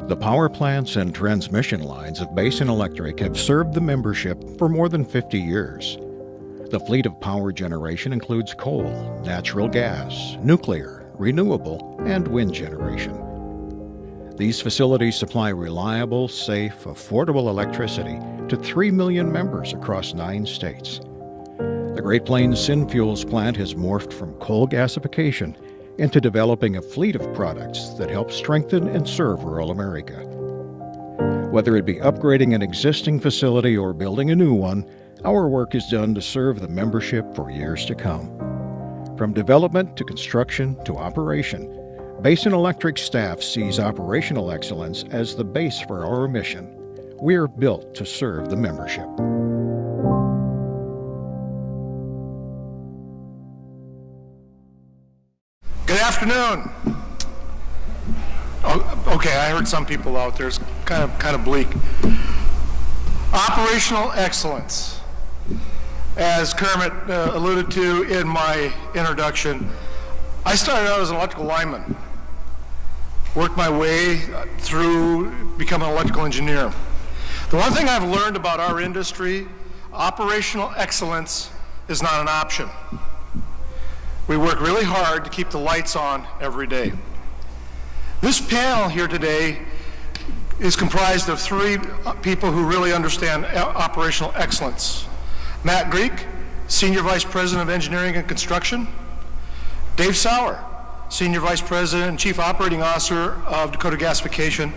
The power plants and transmission lines of Basin Electric have served the membership for more than 50 years. The fleet of power generation includes coal, natural gas, nuclear, renewable, and wind generation. These facilities supply reliable, safe, affordable electricity to 3 million members across 9 states. The Great Plains Synfuels plant has morphed from coal gasification into developing a fleet of products that help strengthen and serve rural America. Whether it be upgrading an existing facility or building a new one, our work is done to serve the membership for years to come. From development to construction to operation, Basin Electric staff sees operational excellence as the base for our mission. We're built to serve the membership. Good afternoon. Okay, I heard some people out there. It's kind of bleak. Operational excellence. As Kermit alluded to in my introduction, I started out as an electrical lineman. Worked my way through becoming an electrical engineer. The one thing I've learned about our industry, operational excellence is not an option. We work really hard to keep the lights on every day. This panel here today is comprised of 3 people who really understand operational excellence. Matt Greek, Senior Vice President of Engineering and Construction. Dave Sauer, Senior Vice President and Chief Operating Officer of Dakota Gasification.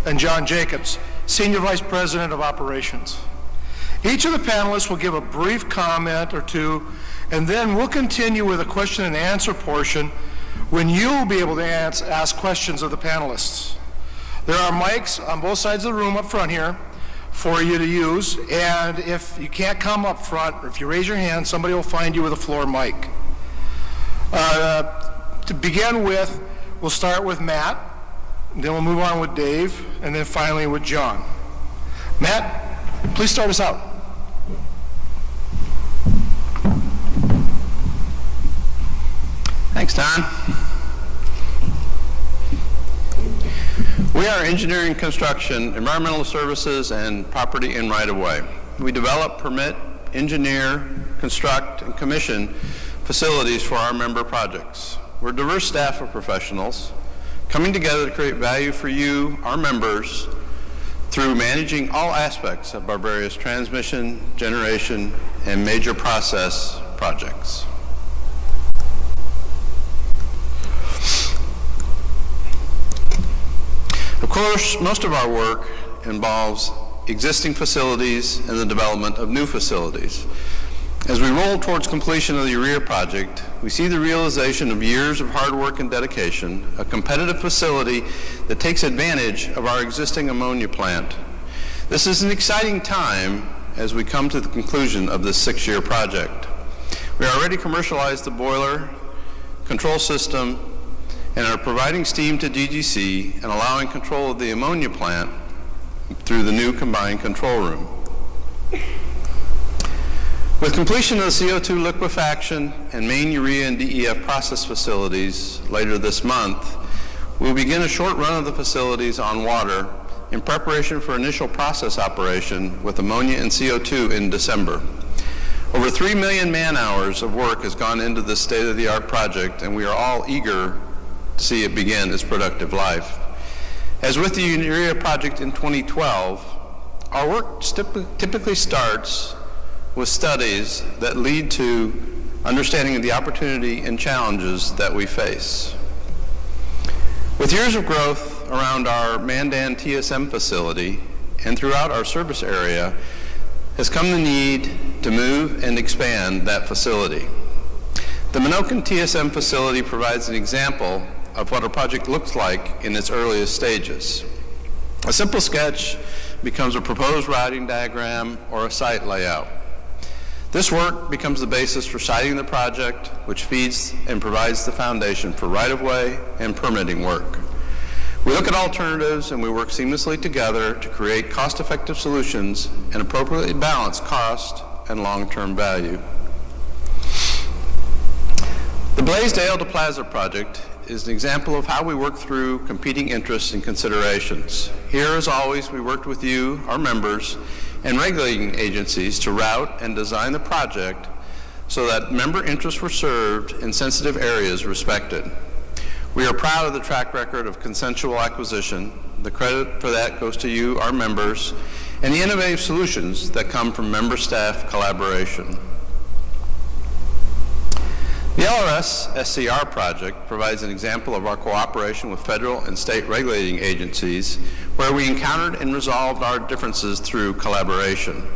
And John Jacobs, Senior Vice President of Operations. Each of the panelists will give a brief comment or two, and then we'll continue with a question and answer portion when you'll be able to ask questions of the panelists. There are mics on both sides of the room up front here for you to use, and if you can't come up front, or if you raise your hand, somebody will find you with a floor mic. To begin with, we'll start with Matt, then we'll move on with Dave, and then finally with John. Matt, please start us out. Thanks, Don. We are engineering, construction, environmental services, and property and right-of-way. We develop, permit, engineer, construct, and commission facilities for our member projects. We're a diverse staff of professionals coming together to create value for you, our members, through managing all aspects of our various transmission, generation, and major process projects. Of course, most of our work involves existing facilities and the development of new facilities. As we roll towards completion of the urea project, we see the realization of years of hard work and dedication, a competitive facility that takes advantage of our existing ammonia plant. This is an exciting time as we come to the conclusion of this 6-year project. We already commercialized the boiler, control system, and are providing steam to DGC and allowing control of the ammonia plant through the new combined control room. With completion of the CO2 liquefaction and main urea and DEF process facilities later this month, we'll begin a short run of the facilities on water in preparation for initial process operation with ammonia and CO2 in December. Over 3 million man-hours of work has gone into this state-of-the-art project, and we are all eager to see it begin its productive life. As with the urea project in 2012, our work typically starts with studies that lead to understanding of the opportunity and challenges that we face. With years of growth around our Mandan TSM facility and throughout our service area has come the need to move and expand that facility. The Minokan TSM facility provides an example of what a project looks like in its earliest stages. A simple sketch becomes a proposed routing diagram or a site layout. This work becomes the basis for siting the project, which feeds and provides the foundation for right-of-way and permitting work. We look at alternatives and we work seamlessly together to create cost-effective solutions and appropriately balance cost and long-term value. The Blaisdell to Plaza project is an example of how we work through competing interests and considerations. Here, as always, we worked with you, our members, and regulating agencies to route and design the project so that member interests were served and sensitive areas respected. We are proud of the track record of consensual acquisition. The credit for that goes to you, our members, and the innovative solutions that come from member staff collaboration. The LRS SCR project provides an example of our cooperation with federal and state regulating agencies where we encountered and resolved our differences through collaboration.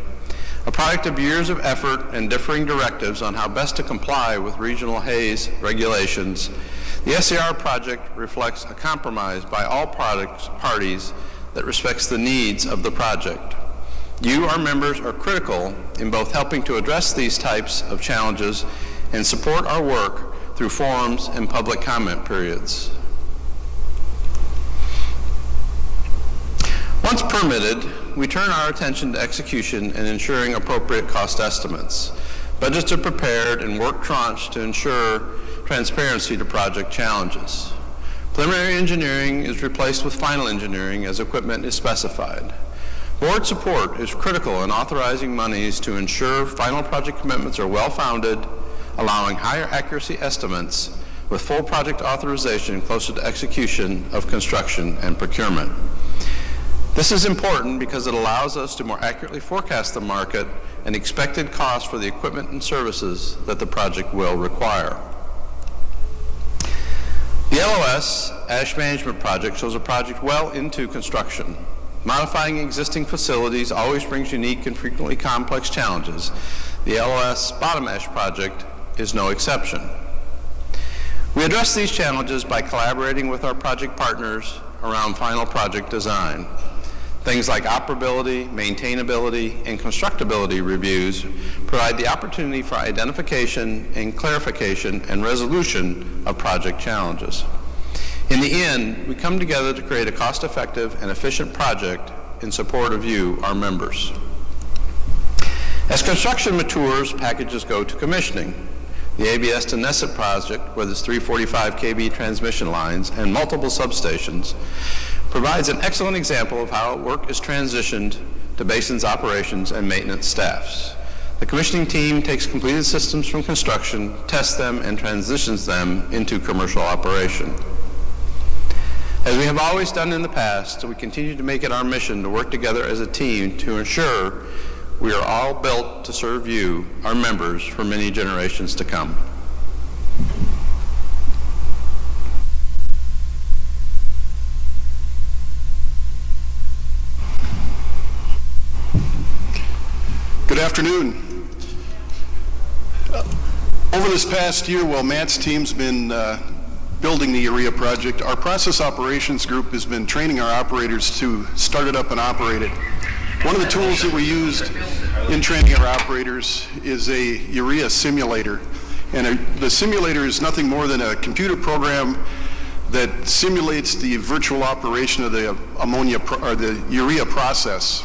A product of years of effort and differing directives on how best to comply with regional haze regulations, the SCR project reflects a compromise by all parties that respects the needs of the project. You, our members, are critical in both helping to address these types of challenges and support our work through forums and public comment periods. Once permitted, we turn our attention to execution and ensuring appropriate cost estimates. Budgets are prepared and work tranched to ensure transparency to project challenges. Preliminary engineering is replaced with final engineering as equipment is specified. Board support is critical in authorizing monies to ensure final project commitments are well-founded, allowing higher accuracy estimates with full project authorization closer to execution of construction and procurement. This is important because it allows us to more accurately forecast the market and expected costs for the equipment and services that the project will require. The LOS Ash Management Project shows a project well into construction. Modifying existing facilities always brings unique and frequently complex challenges. The LOS Bottom Ash Project is no exception. We address these challenges by collaborating with our project partners around final project design. Things like operability, maintainability, and constructability reviews provide the opportunity for identification and clarification and resolution of project challenges. In the end, we come together to create a cost-effective and efficient project in support of you, our members. As construction matures, packages go to commissioning. The ABS to Nesset project, with its 345 kV transmission lines and multiple substations, provides an excellent example of how work is transitioned to Basin's operations and maintenance staffs. The commissioning team takes completed systems from construction, tests them, and transitions them into commercial operation. As we have always done in the past, we continue to make it our mission to work together as a team to ensure we are all built to serve you, our members, for many generations to come. Good afternoon. Over this past year, while Matt's team's been building the urea project, our process operations group has been training our operators to start it up and operate it. One of the tools that we used in training our operators is a urea simulator. And the simulator is nothing more than a computer program that simulates the virtual operation of the ammonia or the urea process.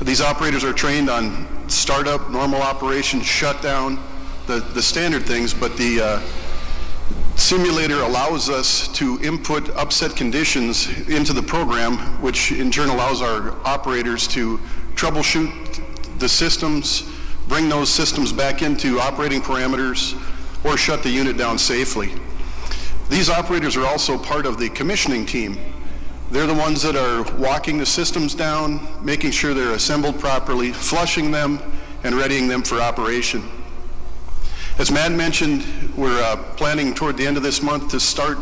These operators are trained on startup, normal operation, shutdown, the standard things, but the simulator allows us to input upset conditions into the program, which in turn allows our operators to troubleshoot the systems, bring those systems back into operating parameters, or shut the unit down safely. These operators are also part of the commissioning team. They're the ones that are walking the systems down, making sure they're assembled properly, flushing them, and readying them for operation. As Matt mentioned, we're planning toward the end of this month to start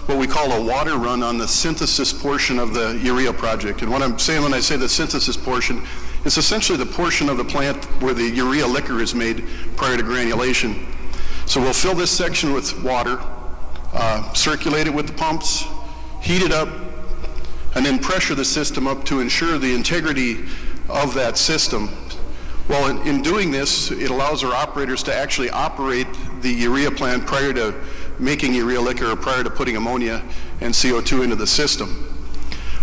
what we call a water run on the synthesis portion of the urea project. And what I'm saying when I say the synthesis portion, it's essentially the portion of the plant where the urea liquor is made prior to granulation. So we'll fill this section with water, circulate it with the pumps, heat it up, and then pressure the system up to ensure the integrity of that system. Well, in doing this, it allows our operators to actually operate the urea plant prior to making urea liquor or prior to putting ammonia and CO2 into the system.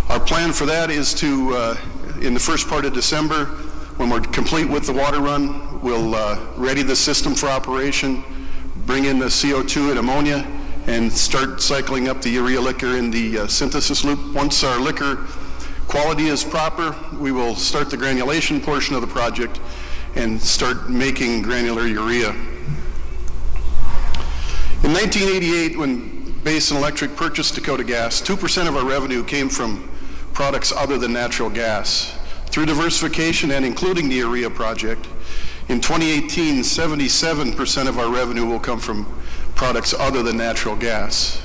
Our plan for that is to, in the first part of December, when we're complete with the water run, we'll ready the system for operation, bring in the CO2 and ammonia and start cycling up the urea liquor in the synthesis loop. Once our liquor quality is proper, we will start the granulation portion of the project and start making granular urea. In 1988, when Basin Electric purchased Dakota Gas, 2% of our revenue came from products other than natural gas. Through diversification and including the urea project, in 2018, 77% of our revenue will come from products other than natural gas.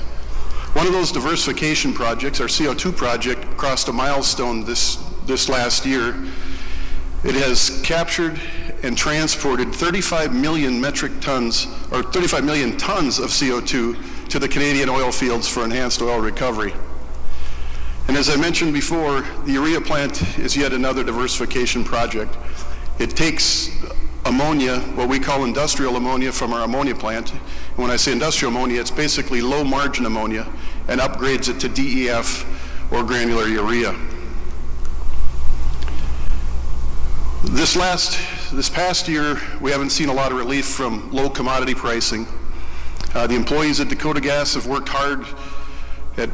One of those diversification projects, our CO2 project, crossed a milestone this last year. It has captured and transported 35 million tons of CO2 to the Canadian oil fields for enhanced oil recovery. And as I mentioned before, the urea plant is yet another diversification project. It takes ammonia, what we call industrial ammonia, from our ammonia plant. And when I say industrial ammonia, it's basically low margin ammonia, and upgrades it to DEF or granular urea. This past year, we haven't seen a lot of relief from low commodity pricing. The employees at Dakota Gas have worked hard at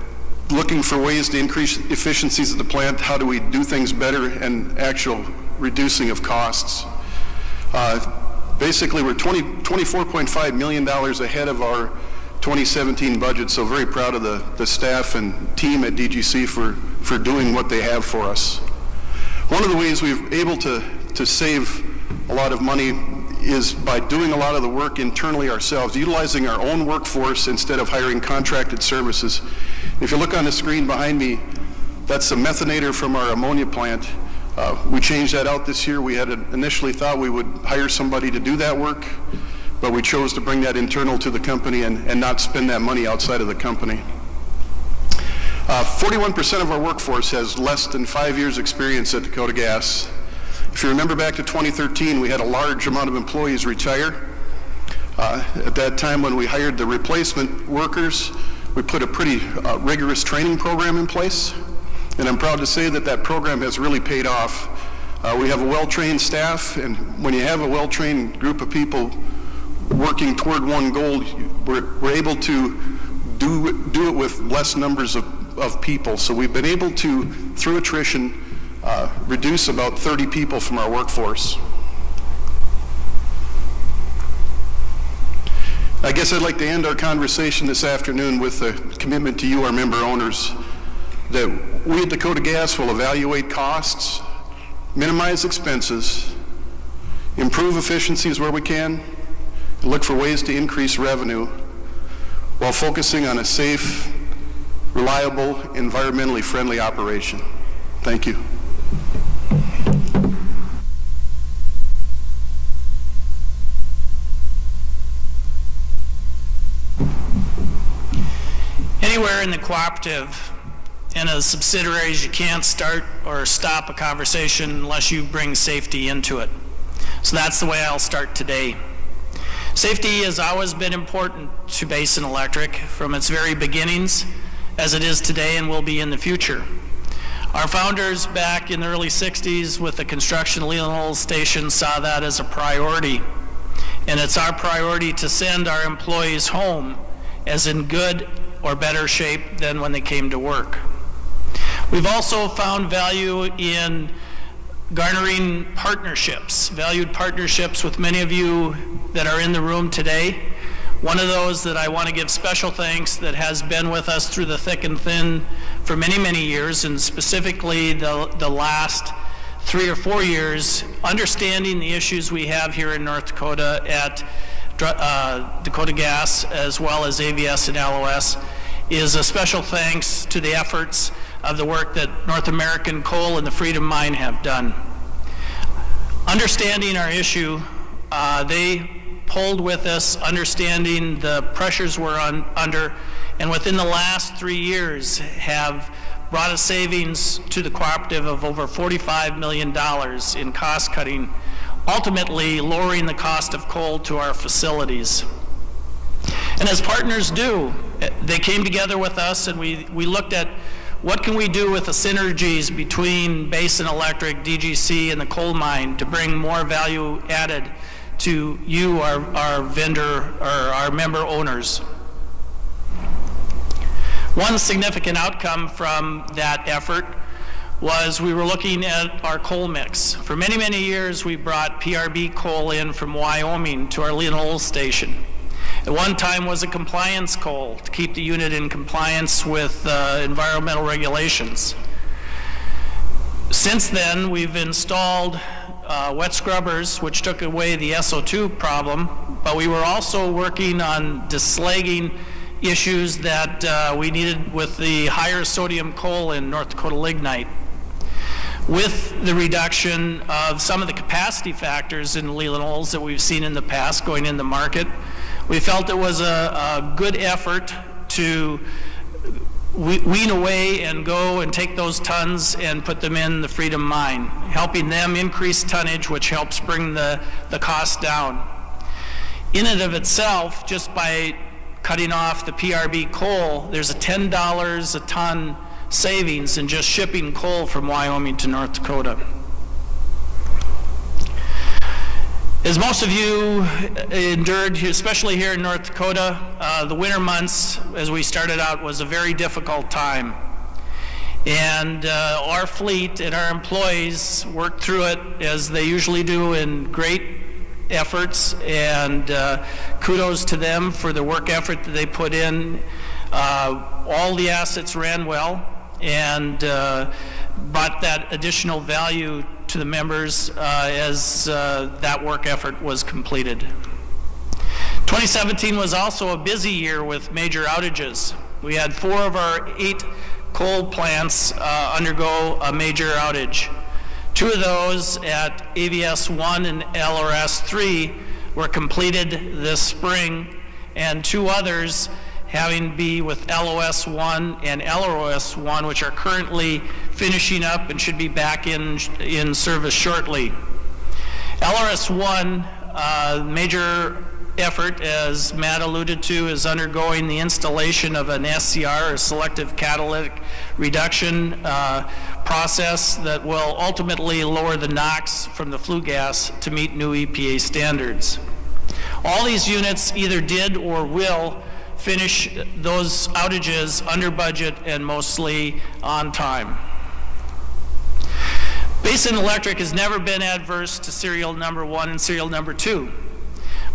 looking for ways to increase efficiencies at the plant. How do we do things better, and actual reducing of costs. Basically, we're $24.5 million ahead of our 2017 budget, so very proud of the staff and team at DGC for doing what they have for us. One of the ways we're able to save a lot of money is by doing a lot of the work internally ourselves, utilizing our own workforce instead of hiring contracted services. If you look on the screen behind me, that's a methanator from our ammonia plant. We changed that out this year. We had initially thought we would hire somebody to do that work, but we chose to bring that internal to the company and not spend that money outside of the company. 41% of our workforce has less than 5 years experience at Dakota Gas. If you remember back to 2013, we had a large amount of employees retire. At that time when we hired the replacement workers, we put a pretty rigorous training program in place. And I'm proud to say that program has really paid off. We have a well-trained staff, and when you have a well-trained group of people working toward one goal, we're able to do it with less numbers of people. So we've been able to, through attrition, reduce about 30 people from our workforce. I guess I'd like to end our conversation this afternoon with a commitment to you, our member owners, that we at Dakota Gas will evaluate costs, minimize expenses, improve efficiencies where we can, and look for ways to increase revenue while focusing on a safe, reliable, environmentally friendly operation. Thank you. Anywhere in the cooperative and as subsidiaries, you can't start or stop a conversation unless you bring safety into it. So that's the way I'll start today. Safety has always been important to Basin Electric from its very beginnings, as it is today and will be in the future. Our founders back in the early 60s with the construction of Leland Oil Station saw that as a priority. And it's our priority to send our employees home as in good or better shape than when they came to work. We've also found value in garnering partnerships, valued partnerships with many of you that are in the room today. One of those that I want to give special thanks that has been with us through the thick and thin for many, many years, and specifically the last 3 or 4 years, understanding the issues we have here in North Dakota at Dakota Gas as well as AVS and LOS, is a special thanks to the efforts of the work that North American Coal and the Freedom Mine have done. Understanding our issue, they pulled with us, understanding the pressures we're under, and within the last 3 years have brought a savings to the cooperative of over $45 million in cost cutting, ultimately lowering the cost of coal to our facilities. And as partners do, they came together with us and we looked at what can we do with the synergies between Basin Electric, DGC, and the coal mine to bring more value added to you, our vendor, or our member owners. One significant outcome from that effort was we were looking at our coal mix. For many, many years, we brought PRB coal in from Wyoming to our Leland Knolls station. At one time was a compliance coal to keep the unit in compliance with environmental regulations. Since then, we've installed wet scrubbers, which took away the SO2 problem, but we were also working on deslagging issues that we needed with the higher sodium coal in North Dakota lignite. With the reduction of some of the capacity factors in Leland Knolls that we've seen in the past going in the market, we felt it was a good effort to wean away and go and take those tons and put them in the Freedom Mine, helping them increase tonnage, which helps bring the cost down. In and of itself, just by cutting off the PRB coal, there's a $10 a ton savings in just shipping coal from Wyoming to North Dakota. As most of you endured, especially here in North Dakota, the winter months, as we started out, was a very difficult time. And our fleet and our employees worked through it as they usually do in great efforts, and kudos to them for the work effort that they put in. All the assets ran well and brought that additional value to the members as that work effort was completed. 2017 was also a busy year with major outages. We had 4 of our 8 coal plants undergo a major outage. 2 of those at AVS 1 and LRS 3 were completed this spring, and 2 others having be with LOS 1 and LROS 1, which are currently finishing up and should be back in service shortly. LRS 1, major effort, as Matt alluded to, is undergoing the installation of an SCR, or selective catalytic reduction process that will ultimately lower the NOx from the flue gas to meet new EPA standards. All these units either did or will finish those outages under budget and mostly on time. Basin Electric has never been adverse to serial number 1 and serial number 2.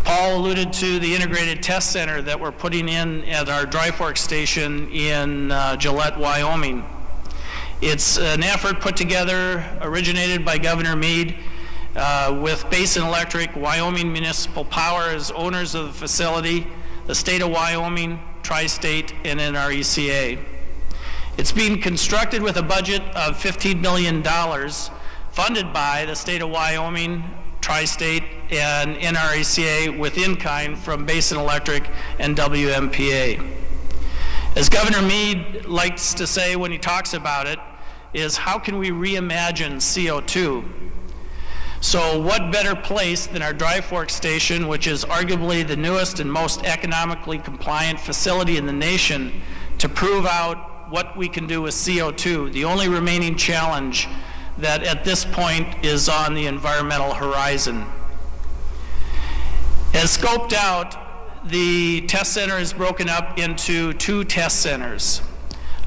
Paul alluded to the integrated test center that we're putting in at our Dry Fork station in Gillette, Wyoming. It's an effort put together, originated by Governor Meade, with Basin Electric, Wyoming Municipal Power as owners of the facility, the state of Wyoming, Tri-State, and NRECA. It's being constructed with a budget of $15 million, funded by the state of Wyoming, Tri-State, and NRECA with in-kind from Basin Electric and WMPA. As Governor Meade likes to say when he talks about it, is how can we reimagine CO2? So what better place than our Dry Fork station, which is arguably the newest and most economically compliant facility in the nation, to prove out what we can do with CO2, the only remaining challenge that at this point is on the environmental horizon. As scoped out, the test center is broken up into 2 test centers,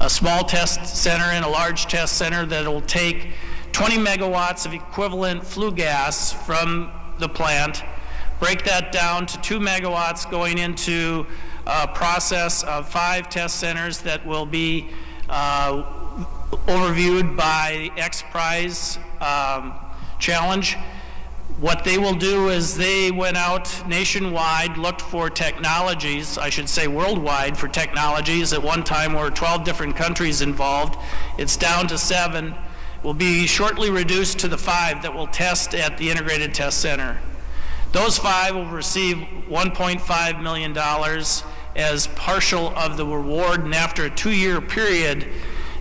a small test center and a large test center that will take 20 megawatts of equivalent flue gas from the plant, break that down to 2 megawatts going into a process of 5 test centers that will be overviewed by X-Prize challenge. What they will do is they went out nationwide, looked for technologies, I should say worldwide for technologies. At one time there were 12 different countries involved. It's down to 7. Will be shortly reduced to the 5 that will test at the Integrated Test Center. Those 5 will receive $1.5 million as partial of the reward, and after a 2-year period,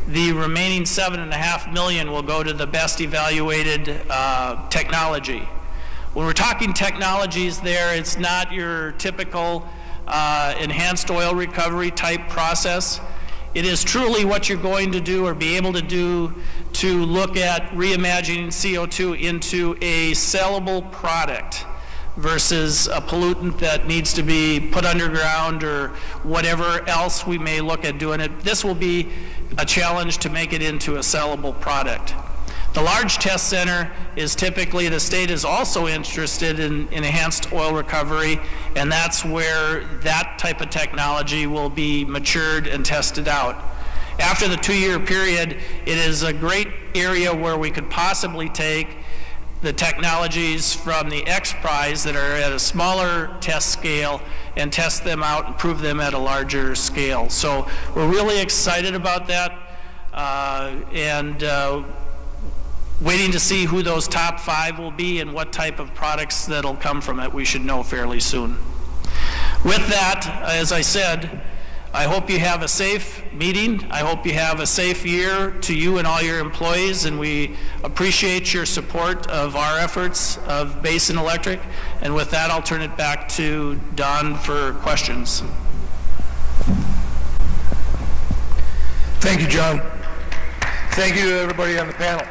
the remaining $7.5 million will go to the best evaluated technology. When we're talking technologies there, it's not your typical enhanced oil recovery type process. It is truly what you're going to do or be able to do to look at reimagining CO2 into a sellable product versus a pollutant that needs to be put underground or whatever else we may look at doing it. This will be a challenge to make it into a sellable product. The large test center is typically, the state is also interested in enhanced oil recovery, and that's where that type of technology will be matured and tested out. After the 2-year period, it is a great area where we could possibly take the technologies from the X Prize that are at a smaller test scale and test them out and prove them at a larger scale. So we're really excited about that, and waiting to see who those top 5 will be and what type of products that'll come from it. We should know fairly soon. With that, as I said, I hope you have a safe meeting. I hope you have a safe year to you and all your employees, and we appreciate your support of our efforts of Basin Electric. And with that, I'll turn it back to Don for questions. Thank you, John. Thank you to everybody on the panel.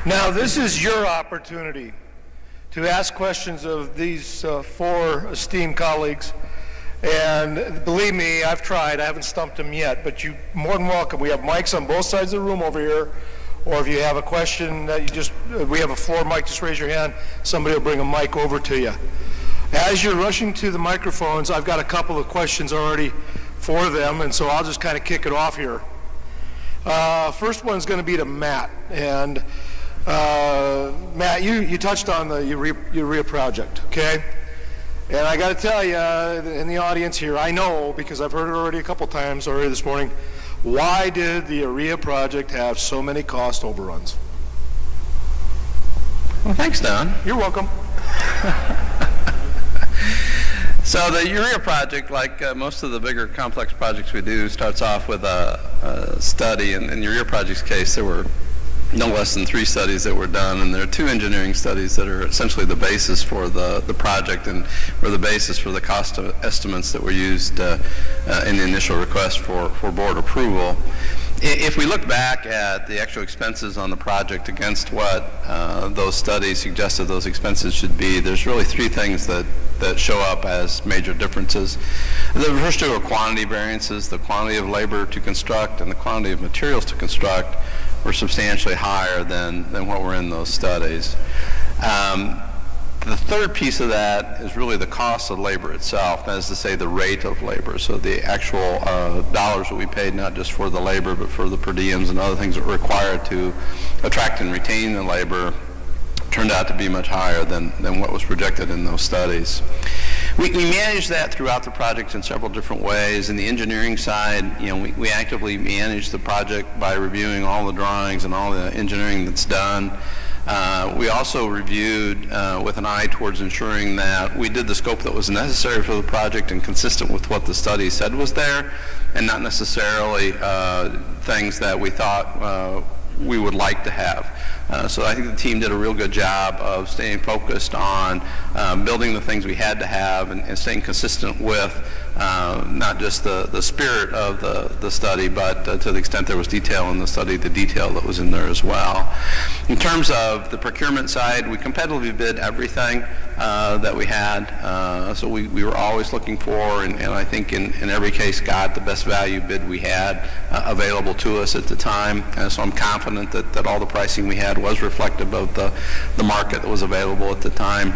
Now, this is your opportunity to ask questions of these 4 esteemed colleagues. And believe me, I've tried. I haven't stumped them yet, but you're more than welcome. We have mics on both sides of the room over here. Or if you have a question that we have a floor mic, just raise your hand. Somebody will bring a mic over to you. As you're rushing to the microphones, I've got a couple of questions already for them, and so I'll just kind of kick it off here. First one's going to be to Matt. And Matt, you touched on the urea project, okay? And I got to tell you, in the audience here, I know, because I've heard it already a couple times already this morning, why did the urea project have so many cost overruns? Well, thanks, Don. You're welcome. So the urea project, like most of the bigger complex projects we do, starts off with a study. And in the urea project's case, there were no less than 3 studies that were done, and there are 2 engineering studies that are essentially the basis for the project and were the basis for the cost estimates that were used in the initial request for board approval. If we look back at the actual expenses on the project against what those studies suggested those expenses should be, there's really 3 things that show up as major differences. The first 2 are quantity variances. The quantity of labor to construct and the quantity of materials to construct were substantially higher than what were in those studies. The third piece of that is really the cost of labor itself, that is to say the rate of labor. So the actual dollars that we paid, not just for the labor, but for the per diems and other things that were required to attract and retain the labor, turned out to be much higher than what was projected in those studies. We managed that throughout the project in several different ways. In the engineering side, we actively manage the project by reviewing all the drawings and all the engineering that's done. We also reviewed with an eye towards ensuring that we did the scope that was necessary for the project and consistent with what the study said was there, and not necessarily things that we thought we would like to have. So I think the team did a real good job of staying focused on building the things we had to have and staying consistent with not just the spirit of the study, but to the extent there was detail in the study, the detail that was in there as well. In terms of the procurement side, we competitively bid everything that we had. So we were always looking for, and I think in every case got the best value bid we had available to us at the time. So I'm confident that all the pricing we had was reflective of the market that was available at the time.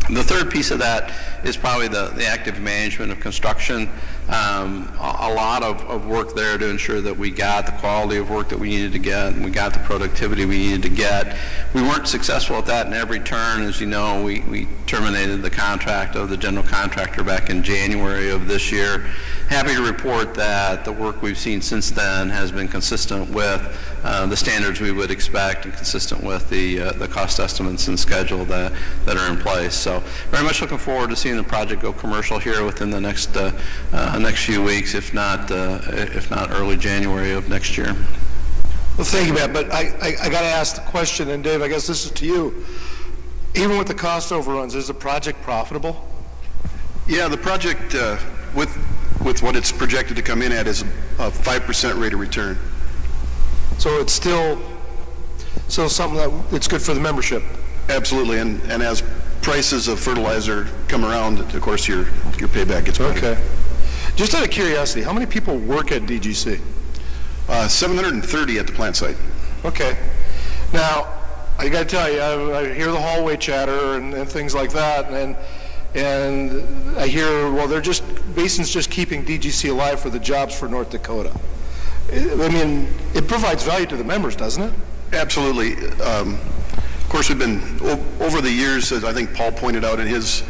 The third piece of that is probably the active management of construction. A lot of work there to ensure that we got the quality of work that we needed to get and we got the productivity we needed to get. We weren't successful at that in every turn. As you know, we terminated the contract of the general contractor back in January of this year. Happy to report that the work we've seen since then has been consistent with the standards we would expect and consistent with the cost estimates and schedule that are in place. So very much looking forward to seeing the project go commercial here within the next few weeks, if not early January of next year. Well, thank you, Matt, but I got to ask the question, and Dave, I guess this is to you. Even with the cost overruns, is the project profitable? Yeah, the project, with what it's projected to come in at, is a 5% rate of return. So it's still something that it's good for the membership. Absolutely, and as prices of fertilizer come around, of course, your payback gets better. Okay. Just out of curiosity, how many people work at DGC? 730 at the plant site. Okay. Now, I got to tell you, I hear the hallway chatter and things like that, and I hear, well, Basin's just keeping DGC alive for the jobs for North Dakota. I mean, it provides value to the members, doesn't it? Absolutely. Of course, we've been, over the years, as I think Paul pointed out in his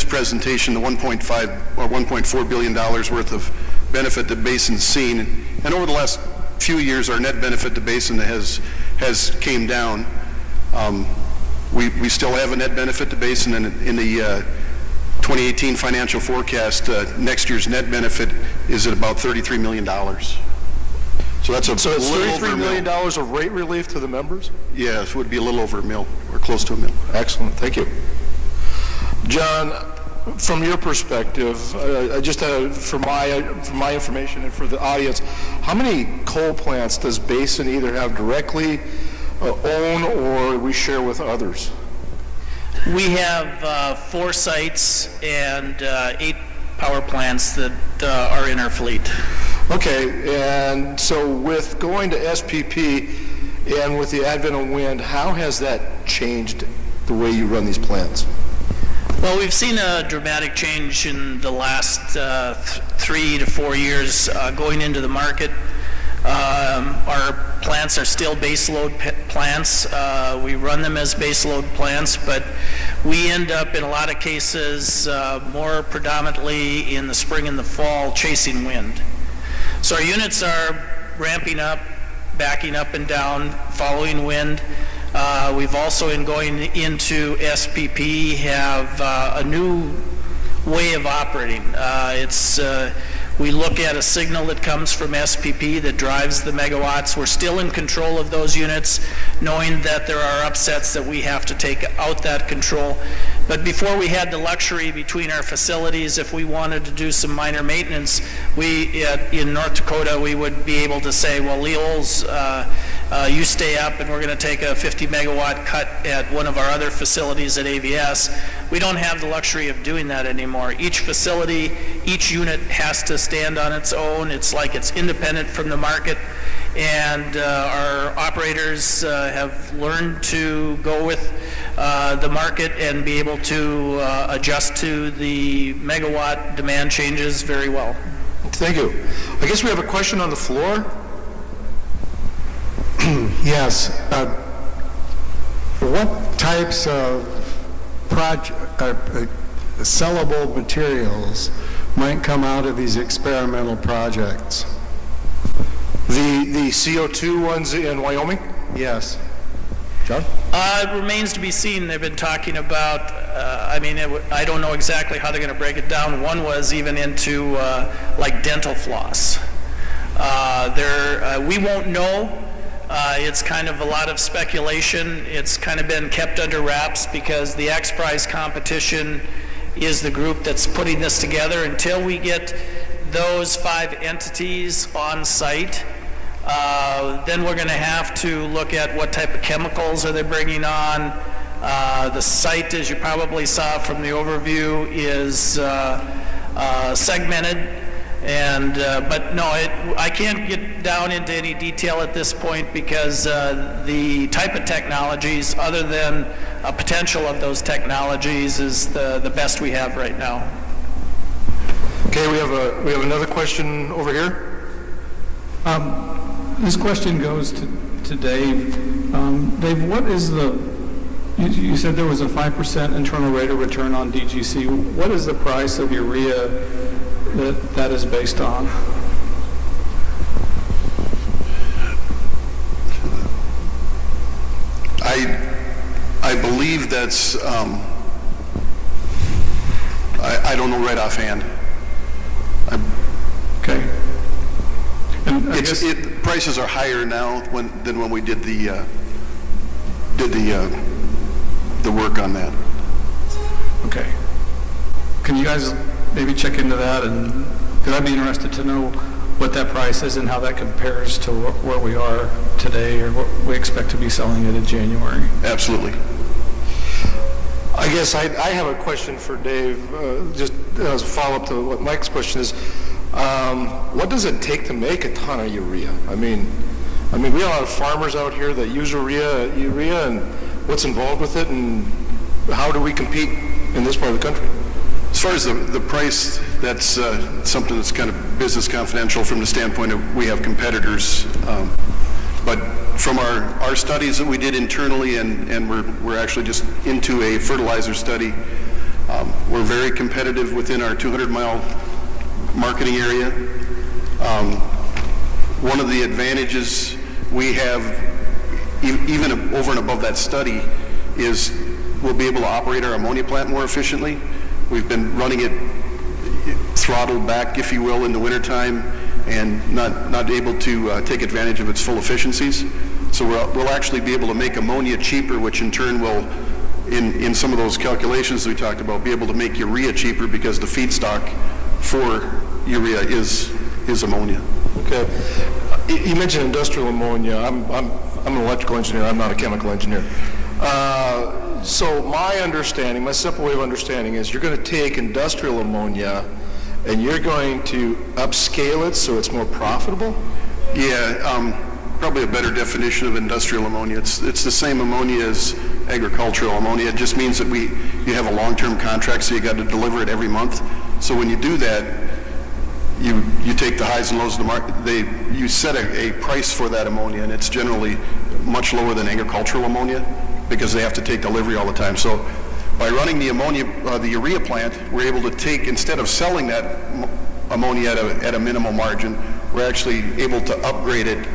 presentation, the $1.5 or $1.4 billion worth of benefit that Basin's seen. And over the last few years, our net benefit to Basin has came down. We still have a net benefit to Basin, and in the 2018 financial forecast, next year's net benefit is at about $33 million. So that's So it's $33 million of rate relief to the members? Yes, it would be a little over $1 million, or close to $1 million. Excellent, thank you. John, from your perspective, just for my information and for the audience, how many coal plants does Basin either have directly own or we share with others? We have 4 sites and 8 power plants that are in our fleet. Okay, and so with going to SPP and with the advent of wind, how has that changed the way you run these plants? Well, we've seen a dramatic change in the last 3 to 4 years going into the market. Our plants are still baseload plants. We run them as baseload plants, but we end up in a lot of cases more predominantly in the spring and the fall chasing wind. So our units are ramping up, backing up and down, following wind. We've also, in going into SPP, have a new way of operating. We look at a signal that comes from SPP that drives the megawatts. We're still in control of those units, knowing that there are upsets that we have to take out that control. But before we had the luxury between our facilities, if we wanted to do some minor maintenance, in North Dakota, we would be able to say, well, Leols, you stay up and we're going to take a 50 megawatt cut at one of our other facilities at AVS. We don't have the luxury of doing that anymore. Each facility, each unit has to stand on its own. It's like it's independent from the market. And our operators have learned to go with the market and be able to adjust to the megawatt demand changes very well. Thank you. I guess we have a question on the floor. Yes. What types of sellable materials might come out of these experimental projects? The CO2 ones in Wyoming? Yes. John? It remains to be seen. They've been talking about, I don't know exactly how they're going to break it down. One was even into like dental floss. We won't know. It's kind of a lot of speculation. It's kind of been kept under wraps because the X-Prize competition is the group that's putting this together. Until we get those 5 entities on site, then we're going to have to look at what type of chemicals are they bringing on. The site, as you probably saw from the overview, is segmented. But no, I can't get down into any detail at this point because the type of technologies, other than a potential of those technologies, is the best we have right now. Okay, we have another question over here. This question goes to Dave. Dave, what is you said there was a 5% internal rate of return on DGC. What is the price of urea that is based on? I believe that's, I don't know right offhand. Okay. And prices are higher now than when we did the work on that. Okay. Can you guys maybe check into that? And because I'd be interested to know what that price is and how that compares to where we are today or what we expect to be selling it in January. Absolutely. I guess I have a question for Dave, just as a follow-up to what Mike's question is. What does it take to make a ton of urea? I mean, we have a lot of farmers out here that use urea, and what's involved with it, and how do we compete in this part of the country? As far as the price, that's something that's kind of business confidential from the standpoint of we have competitors. But from our studies that we did internally, and we're actually just into a fertilizer study, we're very competitive within our 200-mile marketing area. One of the advantages we have, even over and above that study, is we'll be able to operate our ammonia plant more efficiently. We've been running it throttled back, if you will, in the wintertime, and not able to take advantage of its full efficiencies. So we'll actually be able to make ammonia cheaper, which in turn will, in some of those calculations we talked about, be able to make urea cheaper because the feedstock for urea is ammonia. Okay. You mentioned industrial ammonia. I'm an electrical engineer. I'm not a chemical engineer. So my understanding, my simple way of understanding is you're going to take industrial ammonia and you're going to upscale it so it's more profitable? Yeah, probably a better definition of industrial ammonia. It's the same ammonia as agricultural ammonia. It just means that you have a long-term contract, so you got to deliver it every month. So when you do that, you take the highs and lows of the market. You set a price for that ammonia, and it's generally much lower than agricultural ammonia because they have to take delivery all the time. So by running the urea plant, we're able to take, instead of selling that ammonia at a minimal margin, we're actually able to upgrade it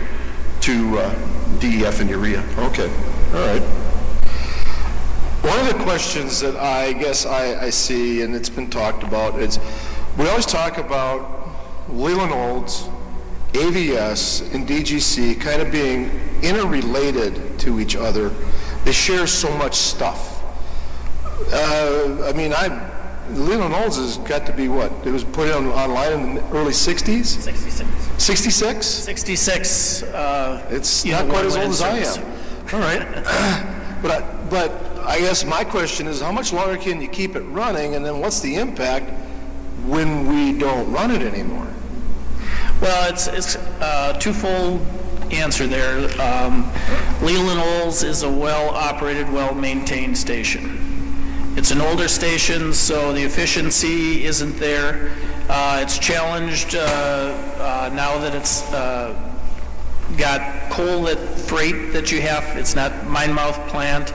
to DEF and urea. Okay, all right. One of the questions that I guess I see, and it's been talked about, is we always talk about Leland Olds, AVS, and DGC kind of being interrelated to each other. They share so much stuff. I mean, Leland Olds has got to be what? It was put online in the early 60s? 66. 66? 66. It's not quite as old as I am. All right. But I guess my question is, how much longer can you keep it running, and then what's the impact when we don't run it anymore? Well, it's a twofold answer there. Leland Olds is a well-operated, well-maintained station. It's an older station, so the efficiency isn't there. It's challenged now that it's got coal freight that you have. It's not mine mouth plant.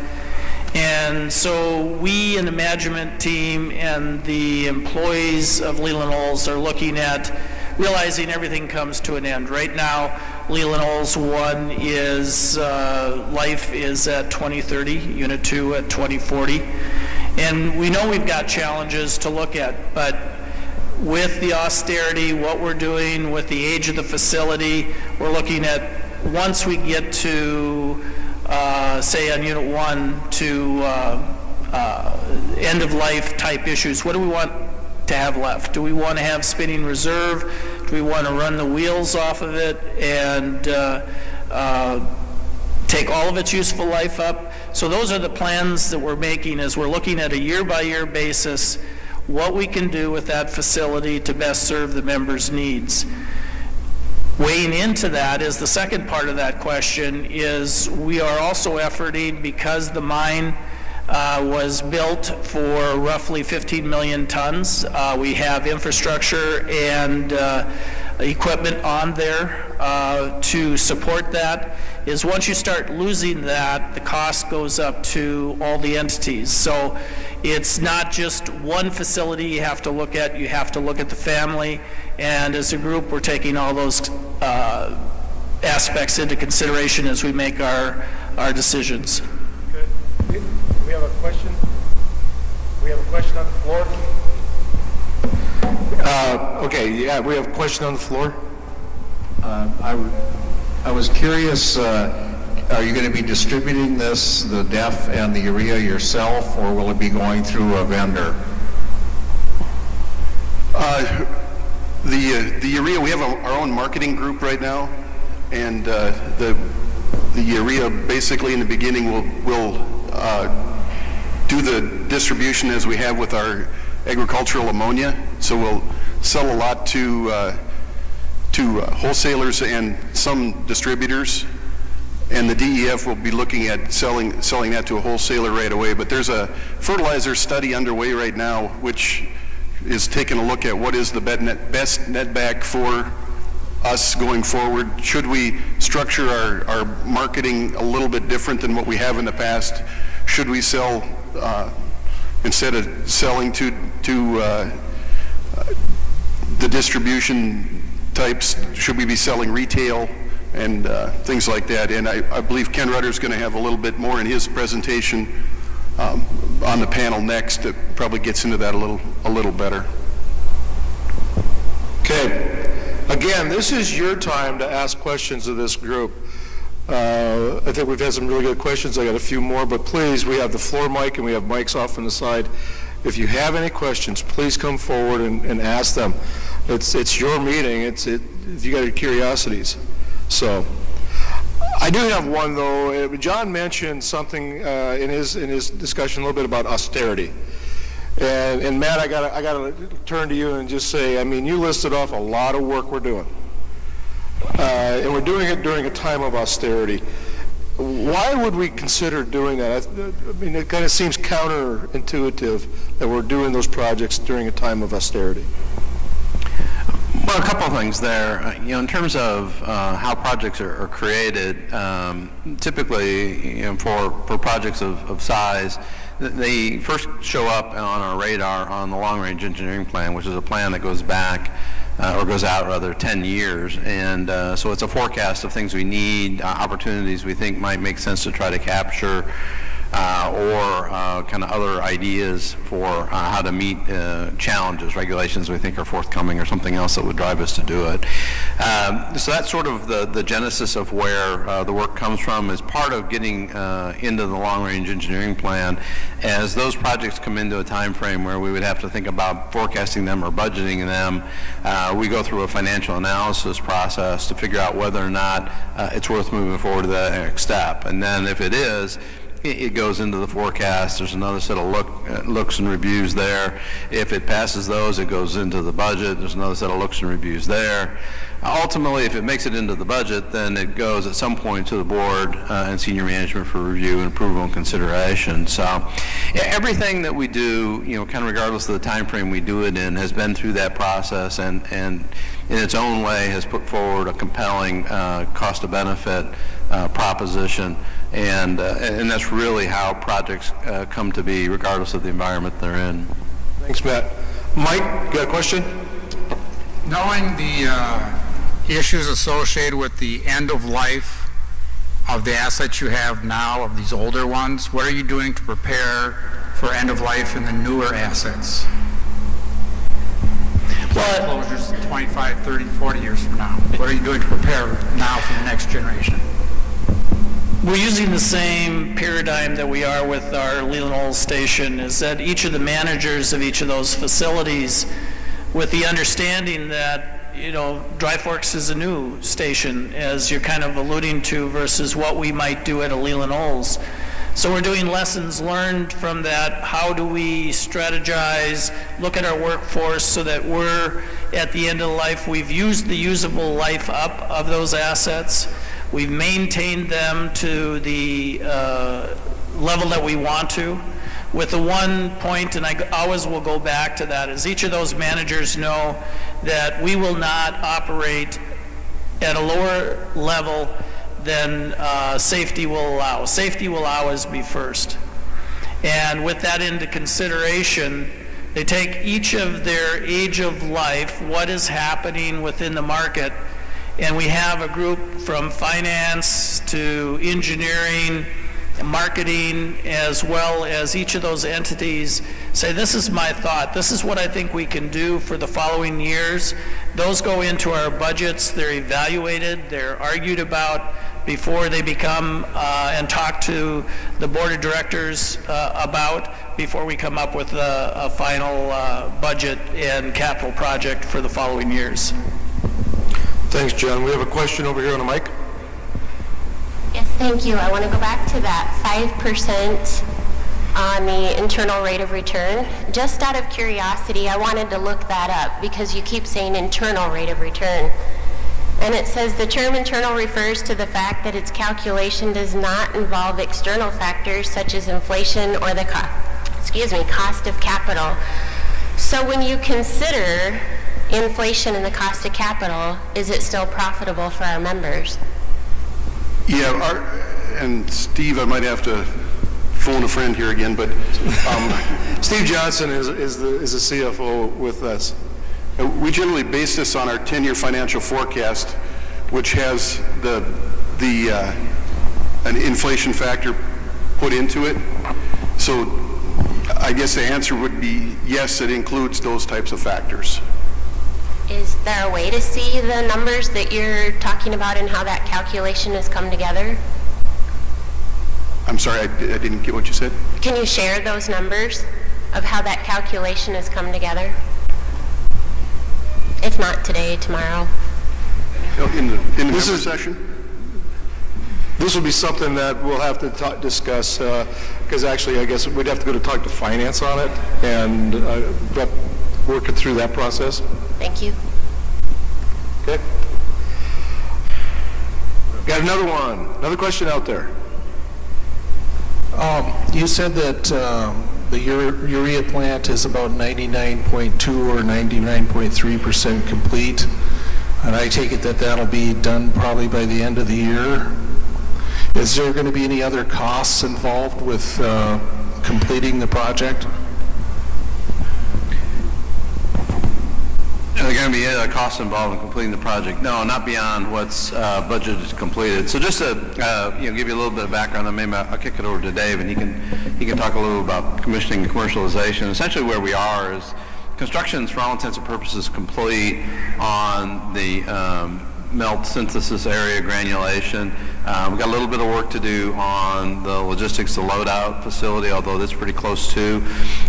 And so we in the management team and the employees of Leland Olds are looking at realizing everything comes to an end. Right now, Leland Olds 1 is, life is at 2030, Unit 2 at 2040. And we know we've got challenges to look at, but with the austerity, what we're doing with the age of the facility, we're looking at once we get to, say on Unit 1, to end of life type issues, what do we want to have left? Do we want to have spinning reserve? Do we want to run the wheels off of it and take all of its useful life up? So those are the plans that we're making as we're looking at a year-by-year basis what we can do with that facility to best serve the members' needs. Weighing into that is the second part of that question is we are also efforting, because the mine was built for roughly 15 million tons. We have infrastructure and equipment on there to support that. Is once you start losing that, the cost goes up to all the entities. So it's not just one facility you have to look at the family, and as a group we're taking all those aspects into consideration as we make our decisions. Okay. We have a question? We have a question on the floor? Okay, yeah, we have a question on the floor. I was curious, are you going to be distributing this, the DEF and the urea yourself, or will it be going through a vendor? The urea, we have our own marketing group right now, and the urea basically in the beginning will do the distribution as we have with our agricultural ammonia. So we'll sell a lot to wholesalers and some distributors, and the DEF will be looking at selling that to a wholesaler right away. But there's a fertilizer study underway right now which is taking a look at what is the best netback for us going forward. Should we structure our marketing a little bit different than what we have in the past? Should we sell, instead of selling to the distribution types, should we be selling retail and things like that? And I believe Ken Rutter's going to have a little bit more in his presentation on the panel next that probably gets into that a little better. Okay. Again, this is your time to ask questions of this group. I think we've had some really good questions. I got a few more, but please, we have the floor mic and we have mics off on the side. If you have any questions, please come forward and ask them. It's your meeting. If you got any curiosities. So, I do have one though. John mentioned something in his discussion a little bit about austerity. And Matt, I gotta turn to you and just say, I mean, you listed off a lot of work we're doing. And we're doing it during a time of austerity. Why would we consider doing that? I mean, it kind of seems counterintuitive that we're doing those projects during a time of austerity. Well, a couple of things there. In terms of how projects are created, typically, for projects of size, they first show up on our radar on the long-range engineering plan, which is a plan that goes back, or goes out rather, 10 years. And so it's a forecast of things we need, opportunities we think might make sense to try to capture, or kind of other ideas for how to meet challenges, regulations we think are forthcoming, or something else that would drive us to do it. So that's sort of the genesis of where the work comes from, is part of getting into the long-range engineering plan. As those projects come into a time frame where we would have to think about forecasting them or budgeting them, we go through a financial analysis process to figure out whether or not it's worth moving forward to that next step. And then if it is, it goes into the forecast. There's another set of looks and reviews there. If it passes those, it goes into the budget. There's another set of looks and reviews there. Ultimately, if it makes it into the budget, then it goes at some point to the board and senior management for review and approval and consideration. So everything that we do, kind of regardless of the time frame we do it in, has been through that process, and in its own way has put forward a compelling cost of benefit proposition. And that's really how projects come to be, regardless of the environment they're in. Thanks, Matt. Mike, you got a question? Knowing the issues associated with the end of life of the assets you have now, of these older ones, what are you doing to prepare for end of life in the newer assets? Closures 25, 30, 40 years from now. What are you doing to prepare now for the next generation? We're using the same paradigm that we are with our Leland Oil station, is that each of the managers of each of those facilities, with the understanding that, Dry Forks is a new station, as you're kind of alluding to, versus what we might do at a Leland Oils. So we're doing lessons learned from that. How do we strategize, look at our workforce so that we're at the end of the life, we've used the usable life up of those assets. We've maintained them to the level that we want to. With the one point, and I always will go back to that, is each of those managers know that we will not operate at a lower level than safety will allow. Safety will always be first. And with that into consideration, they take each of their age of life, what is happening within the market, and we have a group from finance to engineering, marketing, as well as each of those entities say, this is my thought, this is what I think we can do for the following years. Those go into our budgets, they're evaluated, they're argued about before they become and talk to the board of directors about, before we come up with a final budget and capital project for the following years. Thanks, John. We have a question over here on the mic. Yes, thank you. I want to go back to that 5% on the internal rate of return. Just out of curiosity, I wanted to look that up because you keep saying internal rate of return. And it says the term internal refers to the fact that its calculation does not involve external factors such as inflation or the cost of capital. So when you consider inflation and the cost of capital, is it still profitable for our members? Yeah, and Steve, I might have to phone a friend here again, but Steve Johnson is the CFO with us. We generally base this on our 10-year financial forecast, which has an inflation factor put into it. So I guess the answer would be yes, it includes those types of factors. Is there a way to see the numbers that you're talking about and how that calculation has come together? I'm sorry, I didn't get what you said. Can you share those numbers of how that calculation has come together? If not today, tomorrow. In the member session? This will be something that we'll have to discuss, because actually I guess we'd have to go to talk to finance on it and work it through that process. Thank you. Okay. Got another one. Another question out there. You said that the urea plant is about 99.2 or 99.3% complete, and I take it that that'll be done probably by the end of the year. Is there going to be any other costs involved with completing the project? Are there going to be costs involved in completing the project? No, not beyond what's budgeted completed. So just to give you a little bit of background, and maybe I'll kick it over to Dave, and he can talk a little about commissioning and commercialization. Essentially, where we are is construction is, for all intents and purposes, complete on the melt synthesis area granulation. We've got a little bit of work to do on the logistics, the load-out facility, although that's pretty close to.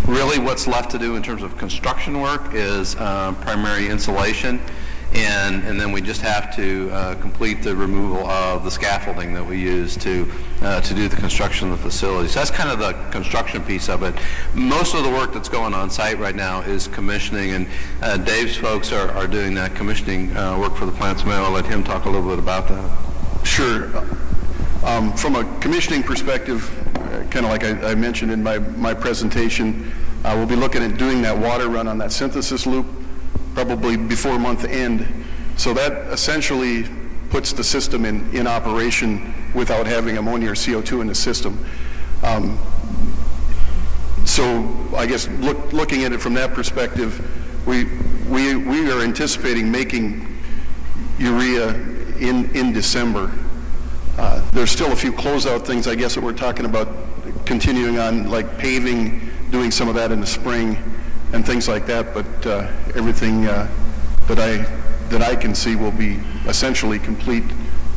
Really what's left to do in terms of construction work is primary insulation, and then we just have to complete the removal of the scaffolding that we use to do the construction of the facility. So that's kind of the construction piece of it. Most of the work that's going on site right now is commissioning, and Dave's folks are doing that commissioning work for the plant, so maybe I'll let him talk a little bit about that. Sure. From a commissioning perspective, kind of like I mentioned in my presentation, we'll be looking at doing that water run on that synthesis loop probably before month end. So that essentially puts the system in operation without having ammonia or CO2 in the system. So I guess looking at it from that perspective, we are anticipating making urea in December. There's still a few closeout things, I guess, that we're talking about continuing on, like paving, doing some of that in the spring and things like that, but everything that I can see will be essentially complete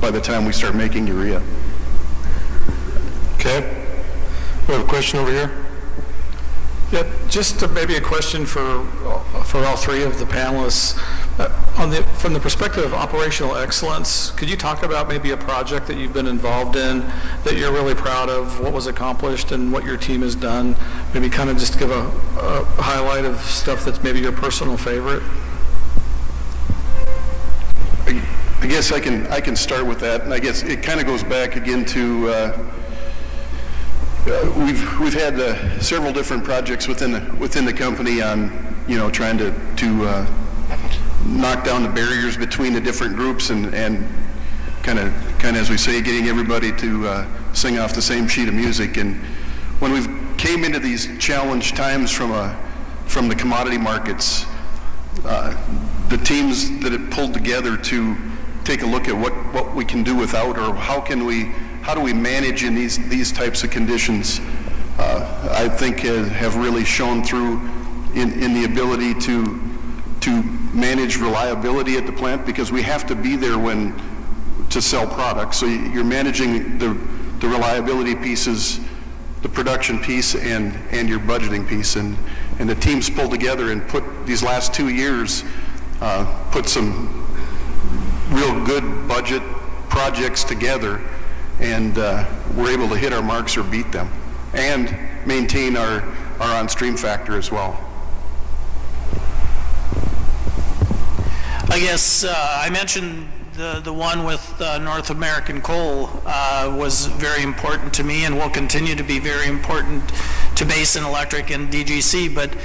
by the time we start making urea. Okay. We have a question over here. Yeah, just maybe a question for all three of the panelists. From the perspective of operational excellence, could you talk about maybe a project that you've been involved in that you're really proud of, what was accomplished and what your team has done? Maybe kind of just give a highlight of stuff that's maybe your personal favorite. I guess I can start with that, and I guess it kind of goes back again to we've had several different projects within the company on trying to knock down the barriers between the different groups and kind of as we say, getting everybody to sing off the same sheet of music. And when we came into these challenged times from the commodity markets, the teams that have pulled together to take a look at what we can do without, or how do we manage in these types of conditions, I think have really shown through in the ability to manage reliability at the plant, because we have to be there to sell products. So you're managing the reliability pieces, the production piece, and your budgeting piece. And the teams pulled together and put these last 2 years, put some real good budget projects together, and we're able to hit our marks or beat them. And maintain our on-stream factor as well. I guess I mentioned the one with North American Coal was very important to me and will continue to be very important to Basin Electric and DGC, but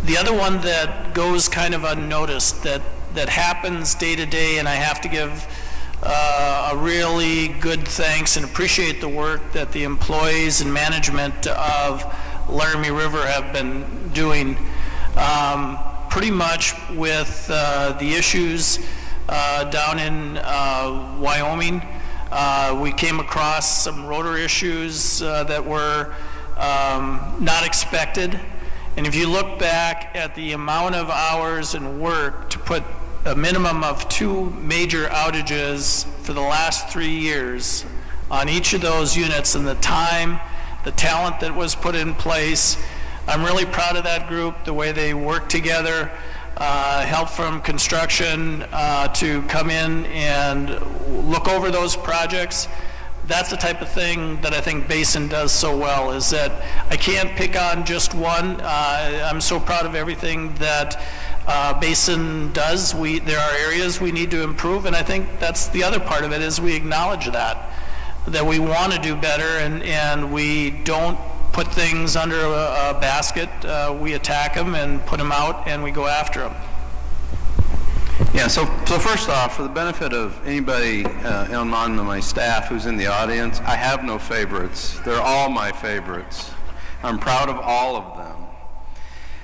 the other one that goes kind of unnoticed that happens day to day, and I have to give a really good thanks and appreciate the work that the employees and management of Laramie River have been doing, pretty much with the issues down in Wyoming. We came across some rotor issues that were not expected. And if you look back at the amount of hours and work to put a minimum of 2 major outages for the last 3 years on each of those units, and the time, the talent that was put in place, I'm really proud of that group, the way they work together, help from construction to come in and look over those projects. That's the type of thing that I think Basin does so well, is that I can't pick on just one. I'm so proud of everything that Basin does. There are areas we need to improve, and I think that's the other part of it, is we acknowledge that we want to do better, and we don't put things under a basket. We attack them and put them out, and we go after them. Yeah, so first off, for the benefit of anybody on my staff who's in the audience, I have no favorites. They're all my favorites. I'm proud of all of them.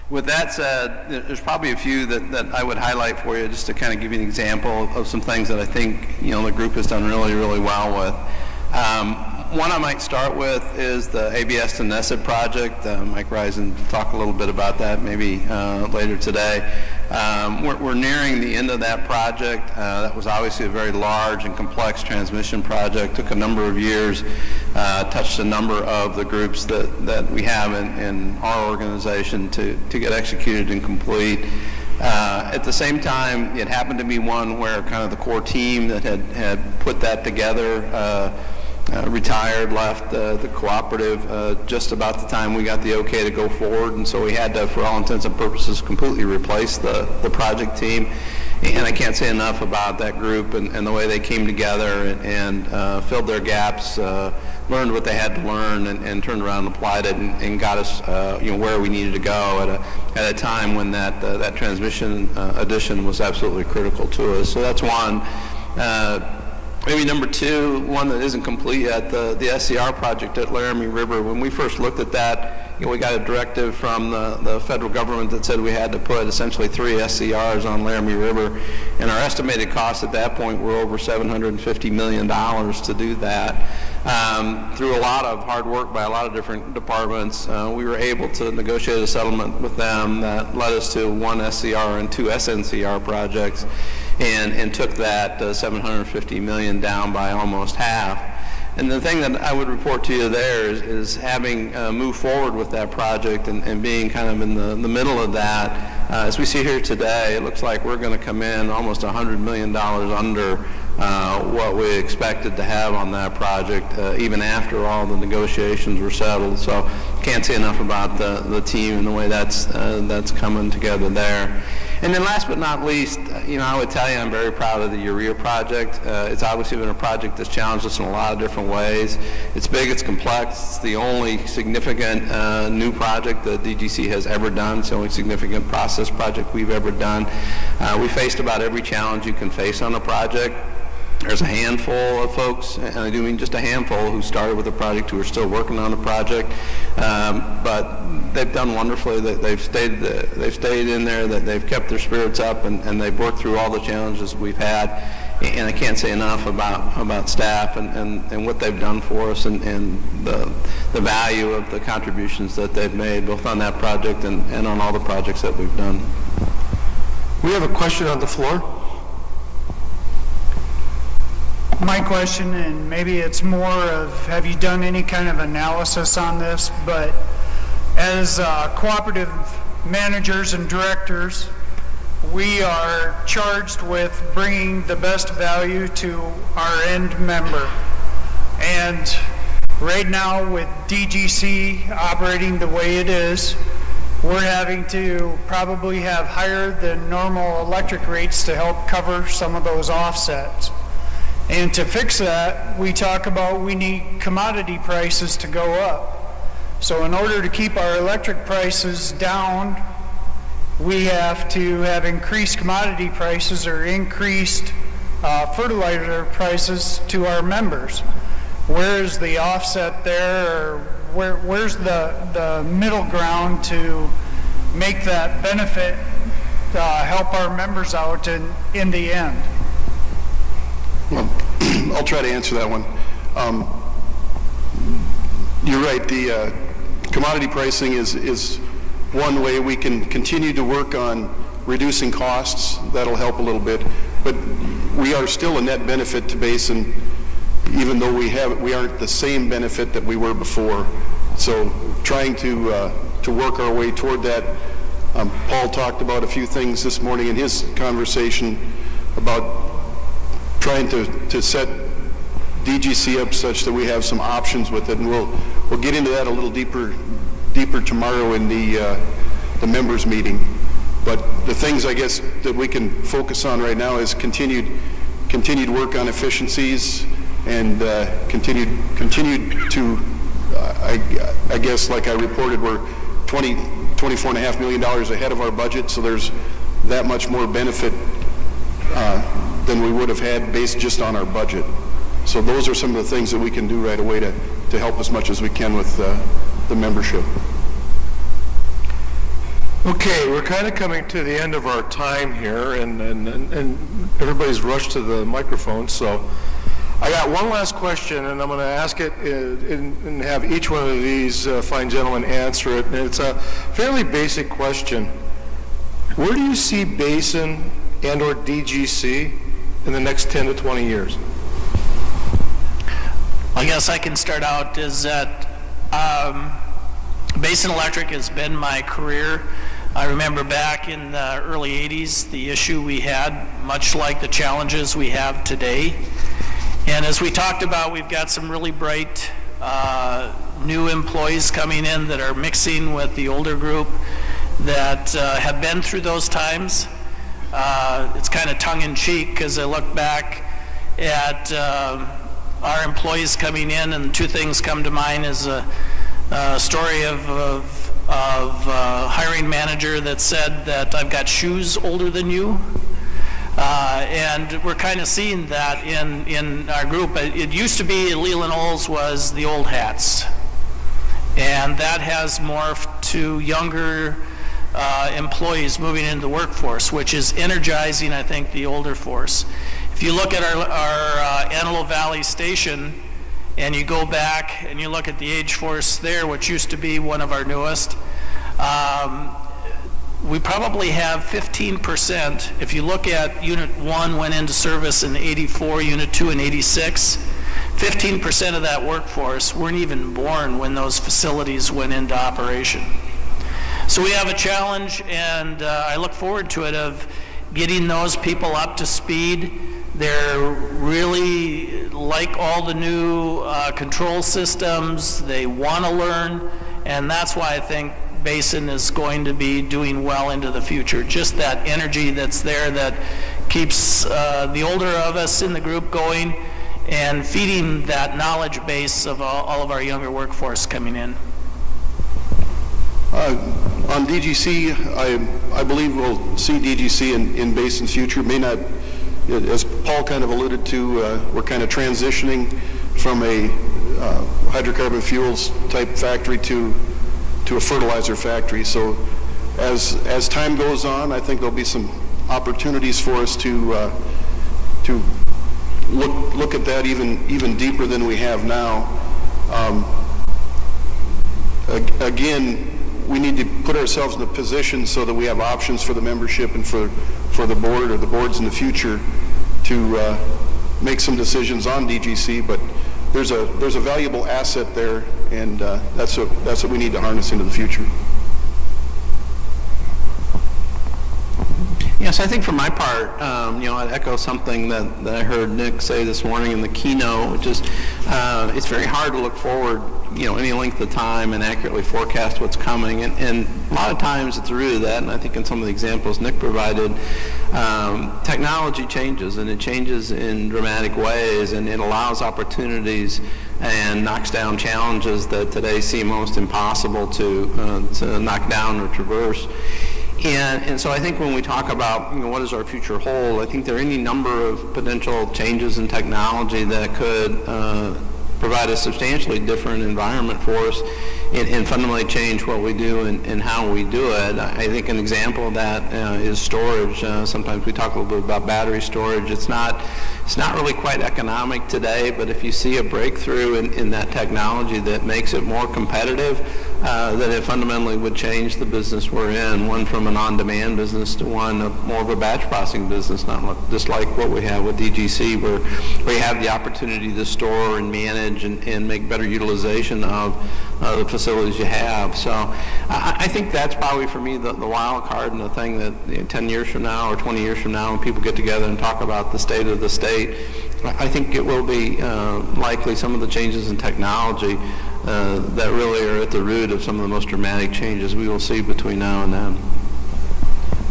With that said, there's probably a few that I would highlight for you, just to kind of give you an example of some things that I think the group has done really, really well with. One I might start with is the ABS to NESID project. Mike Risen talk a little bit about that maybe later today. We're nearing the end of that project. That was obviously a very large and complex transmission project. Took a number of years, touched a number of the groups that we have in our organization to get executed and complete. At the same time, it happened to be one where kind of the core team that had put that together retired, left the cooperative just about the time we got the okay to go forward, and so we had to, for all intents and purposes, completely replace the project team. And I can't say enough about that group and the way they came together and filled their gaps, learned what they had to learn, and turned around and applied it and got us where we needed to go at a time when that transmission addition was absolutely critical to us. So that's one. Maybe number two, one that isn't complete yet, the SCR project at Laramie River. When we first looked at that, we got a directive from the federal government that said we had to put essentially 3 SCRs on Laramie River, and our estimated costs at that point were over $750 million to do that. Through a lot of hard work by a lot of different departments, we were able to negotiate a settlement with them that led us to 1 SCR and 2 SNCR projects, and took that $750 million down by almost half. And the thing that I would report to you there is having moved forward with that project and being kind of in the middle of that, as we see here today, it looks like we're going to come in almost $100 million under what we expected to have on that project, even after all the negotiations were settled. So can't say enough about the team and the way that's coming together there. And then last but not least, I would tell you I'm very proud of the urea project. It's obviously been a project that's challenged us in a lot of different ways. It's big, it's complex. It's the only significant new project that DGC has ever done. It's the only significant process project we've ever done. We faced about every challenge you can face on a project. There's a handful of folks, and I do mean just a handful, who started with the project who are still working on the project, but they've done wonderfully. They've stayed in there. They've kept their spirits up, and they've worked through all the challenges we've had. And I can't say enough about staff and what they've done for us, and the value of the contributions that they've made, both on that project and on all the projects that we've done. We have a question on the floor. My question, and maybe it's more of, have you done any kind of analysis on this, but as cooperative managers and directors, we are charged with bringing the best value to our end member. And Right now, with DGC operating the way it is, we're having to probably have higher than normal electric rates to help cover some of those offsets. And to fix that, we talk about we need commodity prices to go up. So in order to keep our electric prices down, we have to have increased commodity prices or increased fertilizer prices to our members. Where's the offset there, or where's the middle ground to make that benefit help our members out in the end? Well, I'll try to answer that one. You're right, the commodity pricing is one way we can continue to work on reducing costs. That'll help a little bit, but we are still a net benefit to Basin, even though we aren't the same benefit that we were before. So trying to work our way toward that. Paul talked about a few things this morning in his conversation about trying to set DGC up such that we have some options with it, and we'll get into that a little deeper tomorrow in the members meeting. But the things I guess that we can focus on right now is continued work on efficiencies and continued to I guess like I reported, we're $24.5 million ahead of our budget, so there's that much more benefit than we would have had based just on our budget. So those are some of the things that we can do right away to help as much as we can with the membership. Okay, we're kind of coming to the end of our time here, and everybody's rushed to the microphone, so I got one last question, and I'm going to ask it and have each one of these fine gentlemen answer it. And it's a fairly basic question. Where do you see Basin and or DGC in the next 10 to 20 years? I guess I can start out is that Basin Electric has been my career. I remember back in the early 80s, the issue we had, much like the challenges we have today. And as we talked about, we've got some really bright new employees coming in that are mixing with the older group that have been through those times. It's kind of tongue-in-cheek because I look back at our employees coming in, and two things come to mind is a story of a hiring manager that said that I've got shoes older than you. And we're kind of seeing that in our group. It used to be Leland Olds was the old hats, and that has morphed to younger employees moving into the workforce, which is energizing, I think, the older force. If you look at our Antelope Valley station and you go back and you look at the age force there, which used to be one of our newest, we probably have 15%. If you look at Unit 1 went into service in 84, Unit 2 in 86, 15% of that workforce weren't even born when those facilities went into operation. So we have a challenge, and I look forward to it, of getting those people up to speed. They're really like all the new control systems. They want to learn, and that's why I think Basin is going to be doing well into the future. Just that energy that's there that keeps the older of us in the group going and feeding that knowledge base of all of our younger workforce coming in. On DGC, I believe we'll see DGC in Basin's future. May not, as Paul kind of alluded to, we're kind of transitioning from a hydrocarbon fuels type factory to a fertilizer factory. So as time goes on, I think there'll be some opportunities for us to look at that even deeper than we have now. Again, we need to put ourselves in a position so that we have options for the membership and for the board or the boards in the future to make some decisions on DGC. But there's a valuable asset there, and that's what we need to harness into the future. Yes, I think for my part, I'd echo something that I heard Nick say this morning in the keynote, which is it's very hard to look forward, any length of time and accurately forecast what's coming. And a lot of times at the root of that, and I think in some of the examples Nick provided, technology changes, and it changes in dramatic ways, and it allows opportunities and knocks down challenges that today seem almost impossible to knock down or traverse. And so I think when we talk about what does our future hold, I think there are any number of potential changes in technology that could provide a substantially different environment for us and fundamentally change what we do and how we do it. I think an example of that is storage. Sometimes we talk a little bit about battery storage. It's not really quite economic today, but if you see a breakthrough in that technology that makes it more competitive, then it fundamentally would change the business we're in, one from an on-demand business to one of more of a batch processing business, not just like what we have with DGC, where we have the opportunity to store and manage and make better utilization of the facilities you have. So I think that's probably for me the wild card, and the thing that 10 years from now or 20 years from now when people get together and talk about the state of the state, I think it will be likely some of the changes in technology that really are at the root of some of the most dramatic changes we will see between now and then.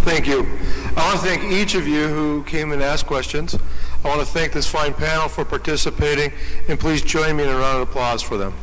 Thank you. I want to thank each of you who came and asked questions. I want to thank this fine panel for participating, and please join me in a round of applause for them.